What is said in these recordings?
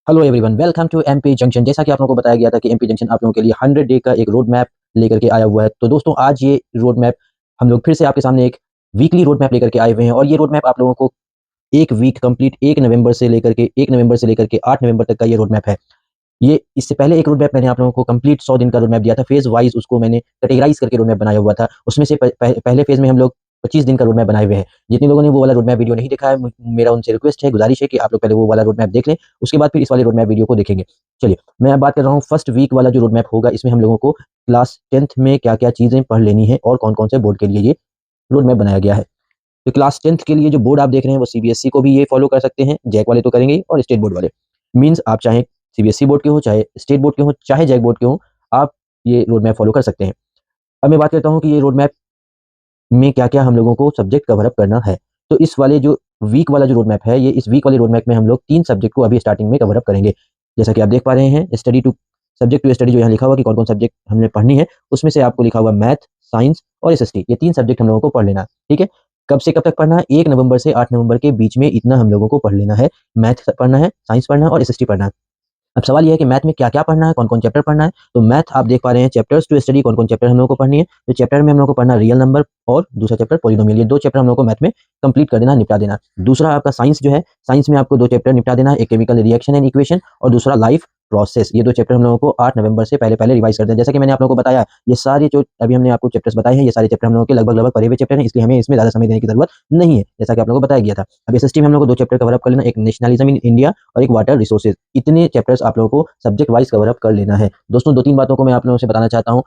Hello everyone, welcome to MP junction. जैसा कि आप लोगों को बताया गया था कि एमपी जंक्शन आप लोगों के लिए 100 डे का एक रोड मैप लेकर के आया हुआ है। तो दोस्तों, आज ये रोड मैप हम लोग फिर से आपके सामने एक वीकली रोड मैप लेकर के आए हुए हैं और ये रोड मैप आप लोगों को 1 वीक कंप्लीट 1 नवंबर से लेकर के 8 नवंबर तक का ये रोड मैप है। ये इससे पहले एक रोड मैप मैंने आप लोगों को कंप्लीट 100 दिन का रोड मैप दिया था। फेज़ वाइज़ उसको मैंने कैटेगराइज़ करके रोड मैप बनाया हुआ था। उसमें से पहले फेज़ में हम लोग 25 दिन का रोड मैप बनाए हुए हैं। जितने लोगों ने वो वाला रोड मैप वीडियो नहीं देखा है, मेरा उनसे रिक्वेस्ट है, गुज़ारिश है कि आप लोग पहले वो वाला रोड मैप देख लें, उसके बाद फिर इस वाले रोड मैप वीडियो को देखेंगे। चलिए, मैं अब बात कर रहा हूँ फर्स्ट वीक वाला जो रोड मैप होगा, इसमें हम लोगों को क्लास 10th में क्या-क्या चीज़ें पढ़ लेनी है और कौन-कौन से बोर्ड के लिए ये रोड मैप बनाया गया है। तो क्लास 10th के लिए जो बोर्ड आप देख रहे हैं वो सीबीएसई को भी ये फॉलो कर सकते हैं, जैक वाले तो करेंगे ही और स्टेट बोर्ड वाले। मीन्स आप चाहे सीबीएसई बोर्ड के हो, चाहे स्टेट बोर्ड के हो, चाहे जैक बोर्ड के हो, आप ये रोड मैप फॉलो कर सकते हैं। अब मैं बात करता हूँ कि ये रोड मैप में क्या-क्या हम लोगों को सब्जेक्ट कवर अप करना है। तो इस वाले जो वीक वाला जो रोड मैप है, ये इस वीक वाले रोड मैप में हम लोग 3 सब्जेक्ट को अभी स्टार्टिंग में कवर अप करेंगे। जैसा कि आप देख पा रहे हैं, सब्जेक्ट टू स्टडी जो यहाँ लिखा हुआ है कि कौन-कौन सब्जेक्ट हमने पढ़नी है, उसमें से आपको लिखा हुआ मैथ, साइंस और एसएसटी, ये 3 सब्जेक्ट हम लोगों को पढ़ लेना है, ठीक है? कब से कब तक पढ़ना है? 1 नवंबर से 8 नवंबर के बीच में इतना हम लोगों को पढ़ लेना है। मैथ पढ़ना है, साइंस पढ़ना है और एसएसटी पढ़ना है। अब सवाल ये है कि मैथ में क्या-क्या पढ़ना है, कौन-कौन चैप्टर पढ़ना है? तो मैथ आप देख पा रहे हैं चैप्टर्स टू स्टडी कौन-कौन चैप्टर हम लोगों को पढ़नी है। तो चैप्टर में हम लोगों को पढ़ना है रियल नंबर और दूसरा चैप्टर पॉलिनोमियल, ये 2 चैप्टर हम लोगों को मैथ में कंप्लीट कर देना है, निपटा देना है। दूसरा आपका साइंस जो है, साइंस में आपको 2 चैप्टर निपटा देना है, एक केमिकल रिएक्शन एंड इक्वेशन और दूसरा लाइफ प्रोसेस। ये 2 चैप्टर हम लोगों को 8 नवंबर से पहले-पहले रिवाइज़ कर दें। जैसा कि मैंने आप लोगों को बताया, ये सारे जो अभी हमने आपको चैप्टर्स बताए हैं, ये सारे चैप्टर हम लोगों के लगभग-लगभग पढ़े हुए चैप्टर हैं, इसलिए हमें इसमें ज़्यादा समय देने की ज़रूरत नहीं है, जैसा कि आप लोगों को बताया गया था। अब एसएसटी में हम लोग को 2 चैप्टर कवर अप कर लेना है, एक नेशनलिज़्म इन इंडिया और एक वाटर रिसोर्सेज़। इतने चैप्टर्स आप लोगों को सब्जेक्ट वाइज़ कवर अप कर लेना है। दोस्तों, 2-3 बातों को मैं आप लोगों से बताना चाहता हूँ।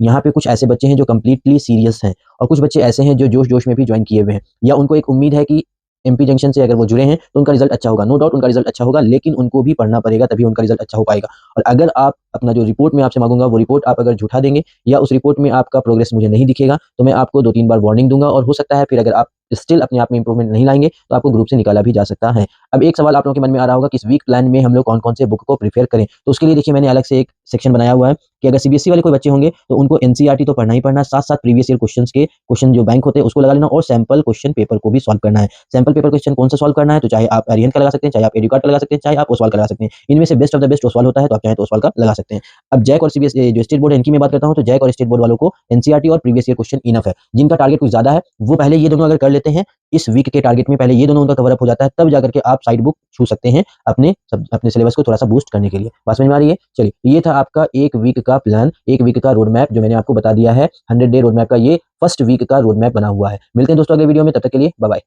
यहाँ पे कुछ ऐसे बच्चे हैं जो कंप्लीटली सीरियस हैं और कुछ बच्चे ऐसे हैं जो जोश-जोश में भी जॉइन किए हुए हैं या उनको एक उम्मीद है कि एमपी जंक्शन से अगर वो जुड़े हैं तो उनका रिज़ल्ट अच्छा होगा। नो डाउट उनका रिज़ल्ट अच्छा होगा, लेकिन उनको भी पढ़ना पड़ेगा, तभी उनका रिज़ल्ट अच्छा हो पाएगा। और अगर आप अपना जो रिपोर्ट मैं आपसे माँगूँगा वो रिपोर्ट आप अगर झूठा देंगे या उस रिपोर्ट में आपका प्रोग्रेस मुझे नहीं दिखेगा, तो मैं आपको 2-3 बार वार्निंग दूँगा और हो सकता है फिर अगर आप स्टिल अपने आप में इम्प्रूवमेंट नहीं लाएँगे, तो आपको ग्रुप से निकाला भी जा सकता है। अब एक सवाल आप लोगों के मन में आ रहा होगा कि इस वीक प्लान में हम लोग कौन-कौन से बुक को प्रेफ़र करें? तो उसके लिए देखिए मैंने अलग से एक सेक्शन बनाया हुआ है कि अगर सीबीएसई वाले कोई बच्चे होंगे तो उनको एनसीईआरटी तो पढ़ना ही पढ़ना है, साथ-साथ प्रीवियस ईयर क्वेश्चन जो बैंक होते हैं उसको लगा लेना और सैंपल क्वेश्चन पेपर को भी सॉल्व करना है। सैंपल पेपर क्वेश्चन कौन सा सॉल्व करना है? तो चाहे आप आर्यन का लगा सकते हैं, चाहे आप एडुकेट का लगा सकते हैं, चाहे आप ओसवाल का लगा सकते हैं। इनमें से best of the best Oswal होता है, तो आप चाहें तो ओसवाल का लगा सकते हैं। अब जैक और सीबीएसई जो स्टेट बोर्ड है इनकी मैं बात करता हूँ, तो जैक और स्टेट बोर्ड वालों को एनसीईआरटी और प्रीवियस ईयर क्वेश्चन इनफ है। जिनका टारगेट कुछ ज़्यादा है, वो पहले ये दोनों अगर कर लेते हैं, इस वीक के टारगेट में पहले ये दोनों उनका कवर अप हो जाता है, तब जाकर के आप साइड बुक छू सकते हैं अपने सिलेबस को थोड़ा-सा बूस्ट करने के लिए। बात समझ में आ रही है? चलिए, ये था आपका 1 वीक का प्लान, 1 वीक का रोड मैप जो मैंने आपको बता दिया है। 100 डे रोड मैप का ये फर्स्ट वीक का रोड मैप बना हुआ है। मिलते हैं दोस्तों अगले वीडियो में, तब तक के लिए बाय बाय।